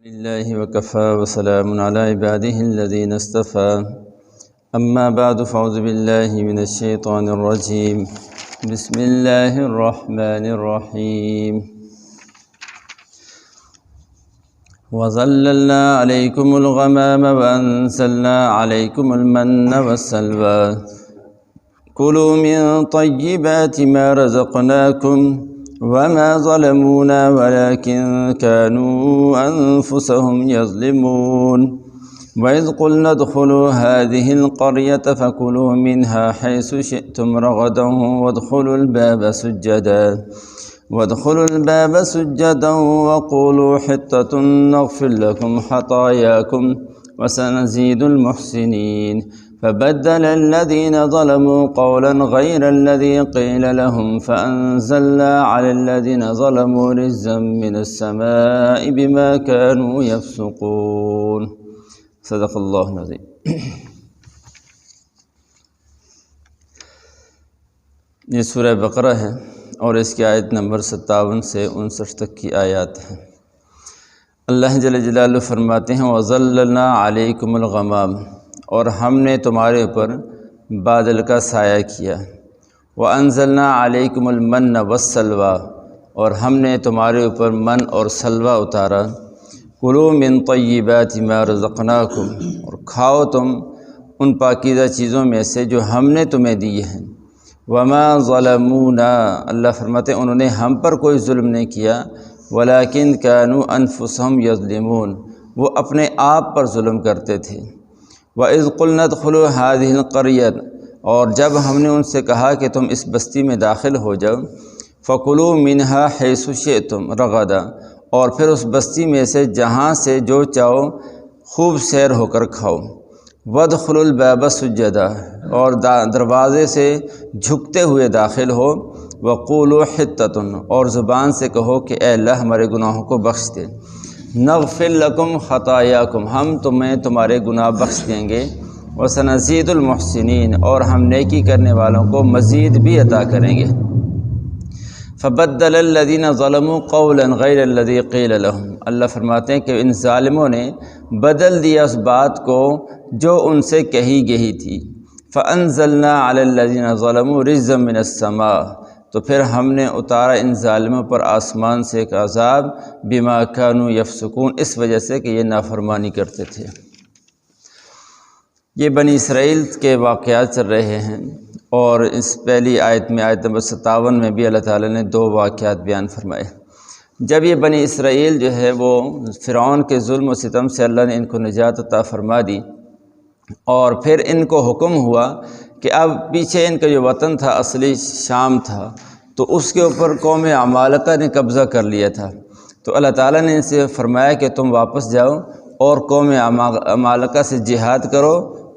لله وكفى وسلام على عباده الذين اصطفى أما بعد فأعوذ بالله من الشيطان الرجيم بسم الله الرحمن الرحيم وظللنا عليكم الغمام وأنزلنا عليكم المن والسلوى كلوا من طيبات ما رزقناكم وما ظلمونا ولكن كانوا أنفسهم يظلمون وإذ قلنا ادخلوا هذه القرية فكلوا منها حيث شئتم رغدا وادخلوا الباب سجدا وقولوا حطة نغفر لكم خطاياكم وسنزيد المحسنين فبدل الذين ظلموا قولا غير الذي قيل لهم فأنزلنا على الذين ظلموا رجزا من السماء بما كانوا يفسقون صدق اللہ العظیم۔ یہ سورہ بقرہ ہے اور اس کی آیت نمبر 57 سے 59 تک کی آیات ہیں۔ اللہ جل جلالہ فرماتے ہیں وَظَلَّلْنَا عَلَيْكُمُ الْغَمَامَ، اور ہم نے تمہارے اوپر بادل کا سایہ کیا، وَأَنزَلْنَا عَلَيْكُمُ الْمَنَّ وَالسَّلْوَىٰ، اور ہم نے تمہارے اوپر من اور سلوہ اتارا، کُلُوا مِن طَیِّبَاتِ مَا رَزَقْنَاکُم، اور کھاؤ تم ان پاکیزہ چیزوں میں سے جو ہم نے تمہیں دی ہیں، وَمَا ظَلَمُونَا، اللہ فرماتے ہیں انہوں نے ہم پر کوئی ظلم نہیں کیا، وَلَٰكِن كَانُوا أَنفُسَهُمْ يَظْلِمُونَ، وہ اپنے آپ پر ظلم کرتے تھے۔ وَإِذْ قُلْنَا ادْخُلُوا هَٰذِهِ الْقَرْيَةَ، اور جب ہم نے ان سے کہا کہ تم اس بستی میں داخل ہو جاؤ، فَكُلُوا مِنْهَا حَيْثُ شِئْتُمْ رَغَدًا، اور پھر اس بستی میں سے جہاں سے جو چاہو خوب سیر ہو کر کھاؤ، وَادْخُلُوا الْبَابَ سُجَّدًا، اور دروازے سے جھکتے ہوئے داخل ہو، وَقُولُوا حِطَّةٌ، اور زبان سے کہو کہ اے اللہ ہمارے گناہوں کو بخش دے، نغفر لکم خطایاکم، ہم تمہیں تمہارے گناہ بخش دیں گے، وسنزید المحسنین، اور ہم نیکی کرنے والوں کو مزید بھی عطا کریں گے۔ فبدل الذین ظلموا قولا غیر الذی قیل لهم، اللہ فرماتے ہیں کہ ان ظالموں نے بدل دیا اس بات کو جو ان سے کہی گئی تھی، فانزلنا علی الذین ظلموا رجزا من السماء، تو پھر ہم نے اتارا ان ظالموں پر آسمان سے ایک عذاب، بما کانوا یفسقون، اس وجہ سے کہ یہ نافرمانی کرتے تھے۔ یہ بنی اسرائیل کے واقعات چل رہے ہیں، اور اس پہلی آیت میں آیت نمبر 57 میں بھی اللہ تعالیٰ نے 2 واقعات بیان فرمائے۔ جب یہ بنی اسرائیل جو ہے وہ فرعون کے ظلم و ستم سے اللہ نے ان کو نجات عطا فرما دی، اور پھر ان کو حکم ہوا کہ اب پیچھے ان کا جو وطن تھا اصلی شام تھا، تو اس کے اوپر قوم عمالقہ نے قبضہ کر لیا تھا، تو اللہ تعالیٰ نے ان سے فرمایا کہ تم واپس جاؤ اور قوم عمالقہ سے جہاد کرو،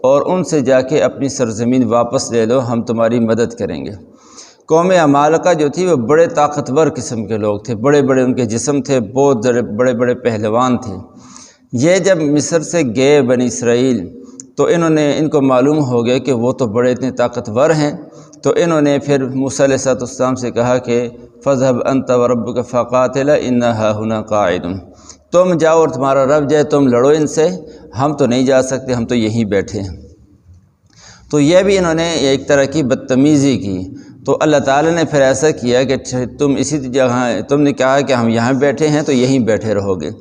اور ان سے جا کے اپنی سرزمین واپس لے لو، ہم تمہاری مدد کریں گے۔ قوم عمالقہ جو تھی وہ بڑے طاقتور قسم کے لوگ تھے، بڑے بڑے ان کے جسم تھے، بہت بڑے بڑے پہلوان تھے۔ یہ جب مصر سے گئے بنی اسرائیل، تو ان کو معلوم ہو گیا کہ وہ تو بڑے اتنے طاقتور ہیں، تو انہوں نے پھر موسیٰ علیہ السلام سے کہا کہ فَاذْهَبْ أَنْتَ وَرَبُّكَ فَقَاتِلَا إِنَّا هَاهُنَا قَاعِدُونَ، تم جاؤ اور تمہارا رب جائے، تم لڑو ان سے، ہم تو نہیں جا سکتے، ہم تو یہیں بیٹھے ہیں۔ تو یہ بھی انہوں نے ایک طرح کی بدتمیزی کی، تو اللہ تعالیٰ نے پھر ایسا کیا کہ تم اسی جگہ، تم نے کہا کہ ہم یہاں بیٹھے ہیں تو یہیں بیٹھے رہو گے۔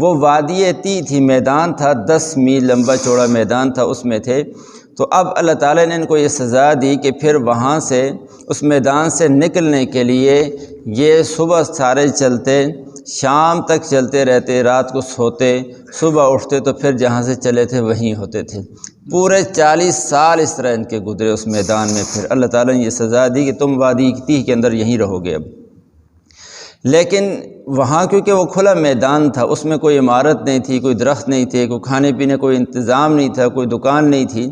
وہ وادی تی تھی، میدان تھا، 10 میل لمبا چوڑا میدان تھا، اس میں تھے۔ تو اب اللہ تعالیٰ نے ان کو یہ سزا دی کہ پھر وہاں سے اس میدان سے نکلنے کے لیے یہ صبح سارے چلتے، شام تک چلتے رہتے، رات کو سوتے، صبح اٹھتے تو پھر جہاں سے چلے تھے وہیں ہوتے تھے۔ پورے 40 سال اس طرح ان کے گزرے اس میدان میں۔ پھر اللہ تعالیٰ نے یہ سزا دی کہ تم وادی تیہ کے اندر یہیں رہو گے اب۔ لیکن وہاں کیونکہ وہ کھلا میدان تھا، اس میں کوئی عمارت نہیں تھی، کوئی درخت نہیں تھے، کوئی کھانے پینے کوئی انتظام نہیں تھا، کوئی دکان نہیں تھی،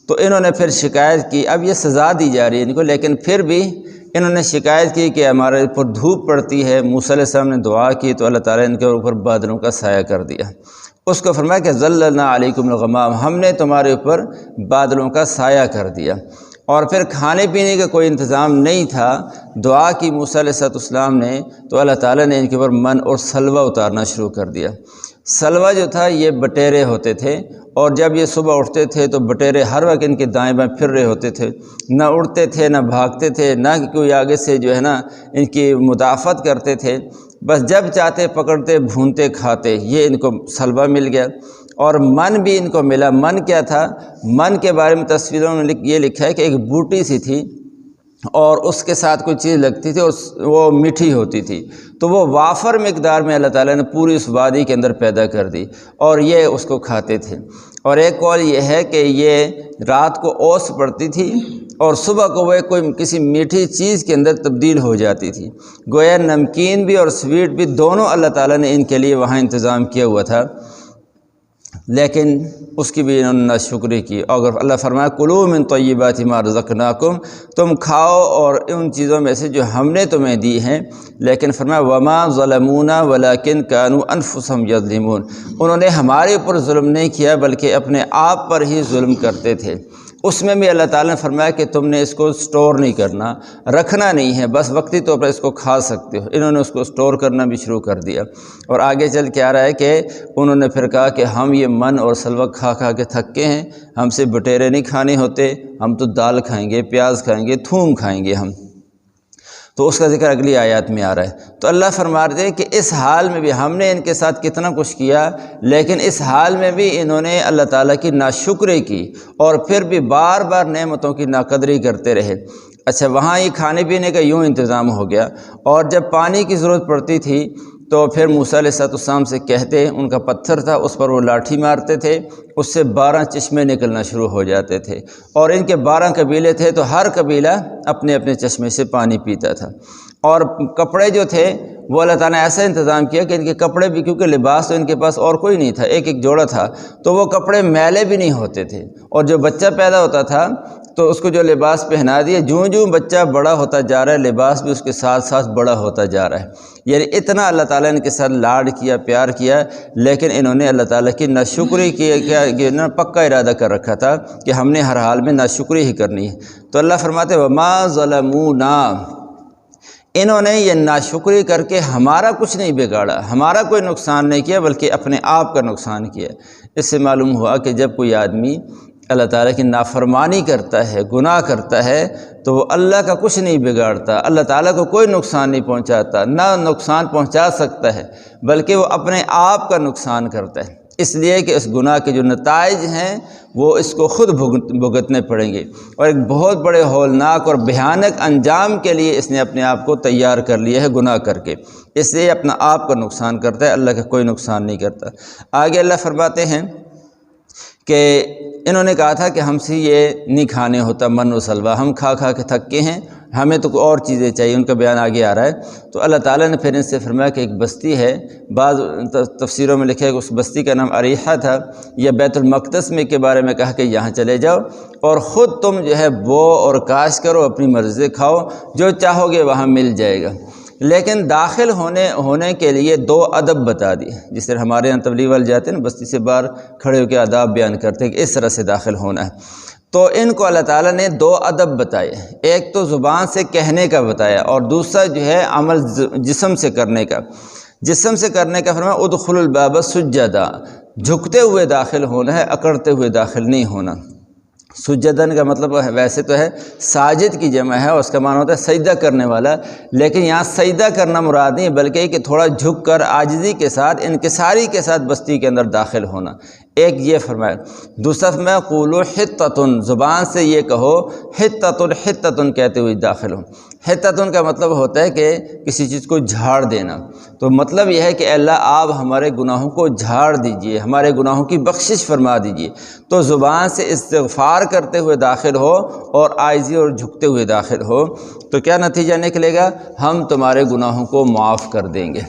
تو انہوں نے پھر شکایت کی۔ اب یہ سزا دی جا رہی ہے ان کو، لیکن پھر بھی انہوں نے شکایت کی کہ ہمارے اوپر دھوپ پڑتی ہے۔ موسیٰ علیہ السلام نے دعا کی تو اللہ تعالیٰ نے ان کے اوپر بادلوں کا سایہ کر دیا۔ اس کو فرمایا کہ ظللنا علیکم الغمام، ہم نے تمہارے اوپر بادلوں کا سایہ کر دیا۔ اور پھر کھانے پینے کا کوئی انتظام نہیں تھا، دعا کی موسیٰ علیہ السلام نے تو اللہ تعالیٰ نے ان کے اوپر من اور سلوہ اتارنا شروع کر دیا۔ سلوہ جو تھا یہ بٹیرے ہوتے تھے، اور جب یہ صبح اٹھتے تھے تو بٹیرے ہر وقت ان کے دائیں بائیں پھر رہے ہوتے تھے، نہ اڑتے تھے نہ بھاگتے تھے، نہ کوئی آگے سے جو ہے نا ان کی مدافعت کرتے تھے، بس جب چاہتے پکڑتے بھونتے کھاتے۔ یہ ان کو سلوہ مل گیا، اور من بھی ان کو ملا۔ من کیا تھا؟ من کے بارے میں تصویروں میں یہ لکھا ہے کہ ایک بوٹی سی تھی اور اس کے ساتھ کوئی چیز لگتی تھی، وہ میٹھی ہوتی تھی، تو وہ وافر مقدار میں اللہ تعالیٰ نے پوری اس وادی کے اندر پیدا کر دی اور یہ اس کو کھاتے تھے۔ اور ایک قول یہ ہے کہ یہ رات کو اوس پڑتی تھی اور صبح کو وہ کوئی کسی میٹھی چیز کے اندر تبدیل ہو جاتی تھی۔ گویا نمکین بھی اور سویٹ بھی دونوں اللہ تعالیٰ نے ان کے لیے وہاں انتظام کیا ہوا تھا، لیکن اس کی بھی انہوں نے ناشکری کی۔ اور اللہ فرمایا کلوا من طیبات ما رزقناکم، تم کھاؤ اور ان چیزوں میں سے جو ہم نے تمہیں دی ہیں، لیکن فرمایا وما ظلمونا ولکن کانوا انفسهم یظلمون، انہوں نے ہمارے اوپر ظلم نہیں کیا بلکہ اپنے آپ پر ہی ظلم کرتے تھے۔ اس میں بھی اللہ تعالیٰ نے فرمایا کہ تم نے اس کو سٹور نہیں کرنا، رکھنا نہیں ہے، بس وقتی طور پر اس کو کھا سکتے ہو۔ انہوں نے اس کو سٹور کرنا بھی شروع کر دیا، اور آگے چل کے آ رہا ہے کہ انہوں نے پھر کہا کہ ہم یہ من اور سلوہ کھا کھا کے تھکے ہیں، ہم سے بٹیرے نہیں کھانے ہوتے، ہم تو دال کھائیں گے، پیاز کھائیں گے، تھوم کھائیں گے ہم۔ تو اس کا ذکر اگلی آیات میں آ رہا ہے۔ تو اللہ فرما رہے ہیں کہ اس حال میں بھی ہم نے ان کے ساتھ کتنا کچھ کیا، لیکن اس حال میں بھی انہوں نے اللہ تعالیٰ کی ناشکری کی اور پھر بھی بار بار نعمتوں کی ناقدری کرتے رہے۔ اچھا، وہاں یہ کھانے پینے کا یوں انتظام ہو گیا، اور جب پانی کی ضرورت پڑتی تھی تو پھر موسیٰ علیہ السلام سے کہتے، ان کا پتھر تھا اس پر وہ لاٹھی مارتے تھے، اس سے 12 چشمے نکلنا شروع ہو جاتے تھے، اور ان کے 12 قبیلے تھے تو ہر قبیلہ اپنے اپنے چشمے سے پانی پیتا تھا۔ اور کپڑے جو تھے وہ اللہ تعالیٰ نے ایسا انتظام کیا کہ ان کے کپڑے بھی، کیونکہ لباس تو ان کے پاس اور کوئی نہیں تھا، ایک ایک جوڑا تھا، تو وہ کپڑے میلے بھی نہیں ہوتے تھے، اور جو بچہ پیدا ہوتا تھا تو اس کو جو لباس پہنا دیا، جوں جوں بچہ بڑا ہوتا جا رہا ہے لباس بھی اس کے ساتھ ساتھ بڑا ہوتا جا رہا ہے۔ یعنی اتنا اللہ تعالیٰ نے ان کے ساتھ لاڈ کیا، پیار کیا، لیکن انہوں نے اللہ تعالیٰ کی ناشکری کی، انہوں نے پکا ارادہ کر رکھا تھا کہ ہم نے ہر حال میں ناشکری ہی کرنی ہے۔ تو اللہ فرماتے وما ظلمونا، انہوں نے یہ ناشکری کر کے ہمارا کچھ نہیں بگاڑا، ہمارا کوئی نقصان نہیں کیا بلکہ اپنے آپ کا نقصان کیا۔ اس سے معلوم ہوا کہ جب کوئی آدمی اللہ تعالیٰ کی نافرمانی کرتا ہے، گناہ کرتا ہے، تو وہ اللہ کا کچھ نہیں بگاڑتا، اللہ تعالیٰ کو کوئی نقصان نہیں پہنچاتا، نہ نقصان پہنچا سکتا ہے، بلکہ وہ اپنے آپ کا نقصان کرتا ہے، اس لیے کہ اس گناہ کے جو نتائج ہیں وہ اس کو خود بھگتنے پڑیں گے، اور ایک بہت بڑے ہولناک اور بھیانک انجام کے لیے اس نے اپنے آپ کو تیار کر لیا ہے گناہ کر کے، اس لیے اپنا آپ کا نقصان کرتا ہے، اللہ کا کوئی نقصان نہیں کرتا۔ آگے اللہ فرماتے ہیں کہ انہوں نے کہا تھا کہ ہم سے یہ نہیں کھانے ہوتا من و سلوہ، ہم کھا کھا کے تھکے ہیں، ہمیں تو اور چیزیں چاہیے، ان کا بیان آگے آ رہا ہے۔ تو اللہ تعالیٰ نے پھر ان سے فرمایا کہ ایک بستی ہے، بعض تفسیروں میں لکھا ہے کہ اس بستی کا نام اریحہ تھا، یا بیت المقدس میں کے بارے میں کہا کہ یہاں چلے جاؤ اور خود تم جو ہے بو اور کاش کرو، اپنی مرضی سے کھاؤ، جو چاہو گے وہاں مل جائے گا، لیکن داخل ہونے کے لیے 2 ادب بتا دیے، جس طرح ہمارے یہاں تبلیغ والے جاتے ہیں نا، بستی سے باہر کھڑے ہو کے آداب بیان کرتے ہیں کہ اس طرح سے داخل ہونا ہے، تو ان کو اللہ تعالیٰ نے 2 ادب بتائے، ایک تو زبان سے کہنے کا بتایا، اور دوسرا جو ہے عمل جسم سے کرنے کا۔ جسم سے کرنے کا فرمایا ادخلوا الباب سجدا، جھکتے ہوئے داخل ہونا ہے، اکڑتے ہوئے داخل نہیں ہونا۔ سجدن کا مطلب ویسے تو ہے ساجد کی جمع ہے، اس کا معنی ہوتا ہے سجدہ کرنے والا، لیکن یہاں سجدہ کرنا مراد نہیں بلکہ کہ تھوڑا جھک کر عاجزی کے ساتھ، انکساری کے ساتھ بستی کے اندر داخل ہونا، ایک یہ فرمایا۔ دوسرا فرمایا قولوا حطۃ، زبان سے یہ کہو حطۃ، حطۃ کہتے ہوئے داخل ہو۔ حطۃ کا مطلب ہوتا ہے کہ کسی چیز کو جھاڑ دینا، تو مطلب یہ ہے کہ اللہ آپ ہمارے گناہوں کو جھاڑ دیجئے، ہمارے گناہوں کی بخشش فرما دیجئے۔ تو زبان سے استغفار کرتے ہوئے داخل ہو اور عاجزی اور جھکتے ہوئے داخل ہو، تو کیا نتیجہ نکلے گا؟ ہم تمہارے گناہوں کو معاف کر دیں گے،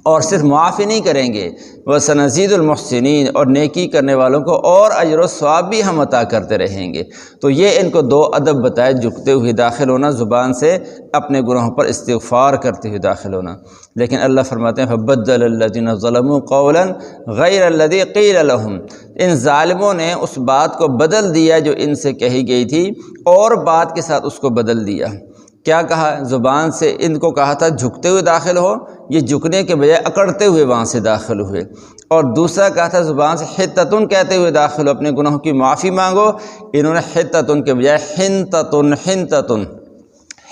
اور صرف معاف ہی نہیں کریں گے، وَسَنَزِيدُ الْمُحْسِنِينَ، اور نیکی کرنے والوں کو اور اجر و ثواب بھی ہم عطا کرتے رہیں گے۔ تو یہ ان کو 2 ادب بتائے، جھکتے ہوئے داخل ہونا، زبان سے اپنے گناہوں پر استغفار کرتے ہوئے داخل ہونا۔ لیکن اللہ فرماتے ہیں فَبَدَّلَ الَّذِينَ ظَلَمُوا قَوْلًا غَيْرَ الَّذِي قِيلَ لَهُمْ، ان ظالموں نے اس بات کو بدل دیا جو ان سے کہی گئی تھی، اور بات کے ساتھ اس کو بدل دیا۔ کیا کہا؟ زبان سے ان کو کہا تھا جھکتے ہوئے داخل ہو، یہ جھکنے کے بجائے اکڑتے ہوئے وہاں سے داخل ہوئے، اور دوسرا کہا تھا زبان سے حتتن کہتے ہوئے داخل ہو، اپنے گناہوں کی معافی مانگو، انہوں نے حتتن کے بجائے حنتتن، حنتتن،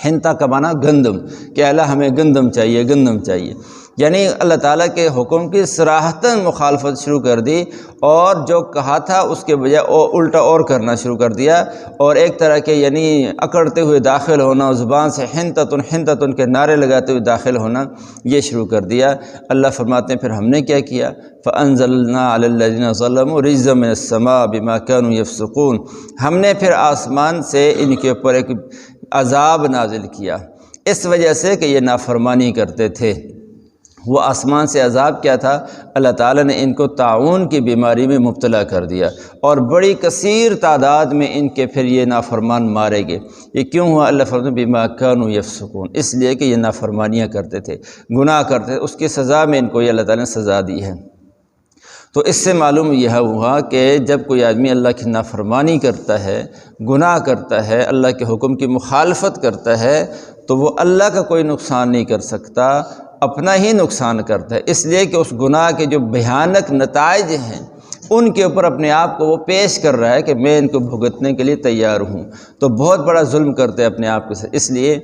حنتا کا معنی گندم، کہ اللہ ہمیں گندم چاہیے، گندم چاہیے، یعنی اللہ تعالیٰ کے حکم کی صراحتاً مخالفت شروع کر دی، اور جو کہا تھا اس کے بجائے الٹا اور کرنا شروع کر دیا، اور ایک طرح کے یعنی اکڑتے ہوئے داخل ہونا، زبان سے حنتتن حنتتن کے نعرے لگاتے ہوئے داخل ہونا یہ شروع کر دیا۔ اللہ فرماتے ہیں پھر ہم نے کیا کیا، فَأَنزَلْنَا عَلَى الَّذِينَ ظَلَمُوا رِجْزًا مِّنَ السَّمَاءِ بِمَا كَانُوا يَفْسُقُونَ، ہم نے پھر آسمان سے ان کے اوپر ایک عذاب نازل کیا اس وجہ سے کہ یہ نافرمانی کرتے تھے۔ وہ آسمان سے عذاب کیا تھا، اللہ تعالیٰ نے ان کو طاعون کی بیماری میں مبتلا کر دیا، اور بڑی کثیر تعداد میں ان کے پھر یہ نافرمان مارے گئے۔ یہ کیوں ہوا؟ اللہ فرماتے ہیں بما کانوا یفسقون، اس لیے کہ یہ نافرمانیاں کرتے تھے، گناہ کرتے تھے، اس کی سزا میں ان کو یہ اللہ تعالیٰ نے سزا دی ہے۔ تو اس سے معلوم یہ ہوا کہ جب کوئی آدمی اللہ کی نافرمانی کرتا ہے، گناہ کرتا ہے، اللہ کے حکم کی مخالفت کرتا ہے، تو وہ اللہ کا کوئی نقصان نہیں کر سکتا، اپنا ہی نقصان کرتا ہے، اس لیے کہ اس گناہ کے جو بھیانک نتائج ہیں ان کے اوپر اپنے آپ کو وہ پیش کر رہا ہے کہ میں ان کو بھگتنے کے لیے تیار ہوں، تو بہت بڑا ظلم کرتے ہیں اپنے آپ کے ساتھ۔ اس لیے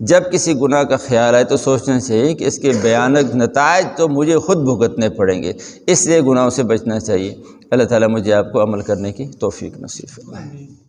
جب کسی گناہ کا خیال آئے تو سوچنا چاہیے کہ اس کے بھیانک نتائج تو مجھے خود بھگتنے پڑیں گے، اس لیے گناہوں سے بچنا چاہیے۔ اللہ تعالیٰ مجھے آپ کو عمل کرنے کی توفیق نصیب فرمائے۔